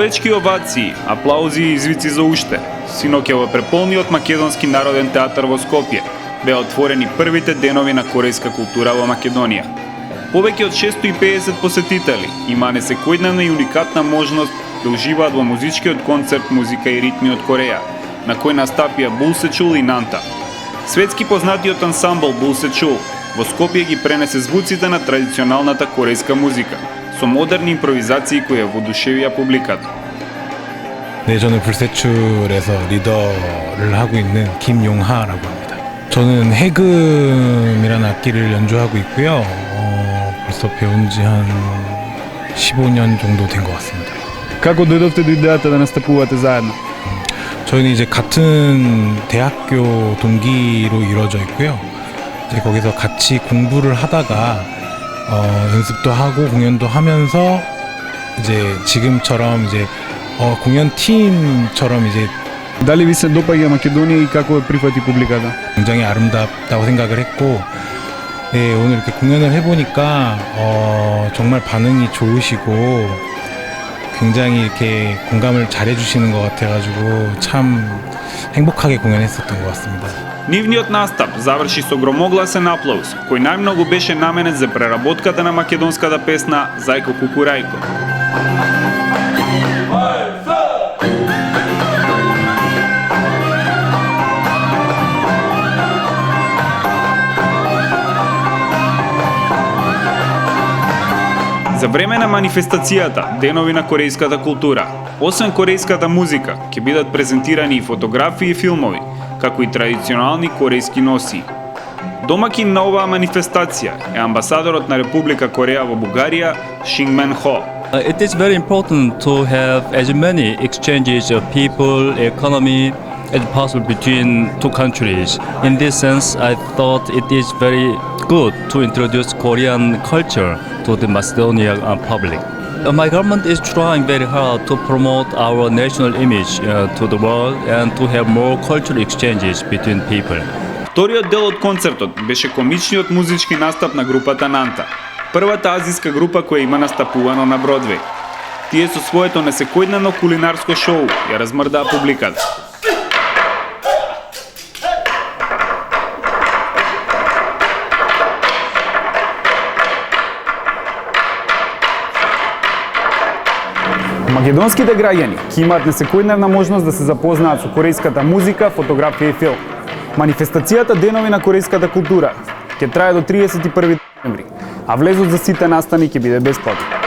Плечки, овации, аплаузи и извици за уште. Синоќа во преполниот македонски народен театар во Скопје беа отворени првите денови на корејска култура во Македонија. Повеќе од 650 посетители има несекојдневна и уникатна можност да уживаат во музичкиот концерт Музика и ритми од Кореја, на кој настапија Булсечул и Нанта. Светски познатиот ансамбл Булсечул во Скопје ги пренесе звуците на традиционалната корејска музика со модерни импровизации кои ја воодушевија публиката. 네, 저는 불세출에서 리더를 하고 있는 김용하라고 합니다. 저는 해금이라는 악기를 연주하고 있고요. 벌써 배운 지 한 15년 정도 된 것 같습니다. Како дојдовте до идејата да настапувате заедно? 저희는 이제 같은 대학교 동기로 이루어져 있고요. 이제 거기서 같이 공부를 하다가 연습도 하고 공연도 하면서 이제 지금처럼 이제 공연 팀처럼 이제 Дали ви се допаѓа Македонија и како ја прифати публиката? 굉장히 아름답다고 생각을 했고, 네, 오늘 이렇게 공연을 해보니까 정말 반응이 좋으시고 굉장히 이렇게 공감을 잘해주시는 것 같아가지고 참 행복하게 공연했었던 것 같습니다. Нивниот настап заврши со громогласен аплауз, кој најмногу беше наменет за преработката на македонската песна Зајко Кукурајко. За време на манифестацијата Денови на корејската култура, освен корејската музика, ќе бидат презентирани и фотографии и филмови, како и традиционални корејски носии. Домакин на оваа манифестација е амбасадорот на Република Кореја во Бугарија, Шингмен Хо. It is very important to have as many exchanges of people, economy as possible between two countries. In this sense, I thought it is very good to introduce Korean culture to the Macedonian public. My government is trying very hard to promote our national image to the world and to have more cultural exchanges between people. Вториот дел од концертот беше комичниот музички настап на групата Нанта, првата азиска група која има настапувано на Бродвеј. Тие со своето несекојдневно кулинарско шоу ја размрдаа публиката. Македонските граѓани ќе имаат несекојдневна можност да се запознаат со корејската музика, фотографија и филм. Манифестацијата Денови на корејската култура ќе трае до 31 декември, а влезот за сите настани ќе биде бесплатен.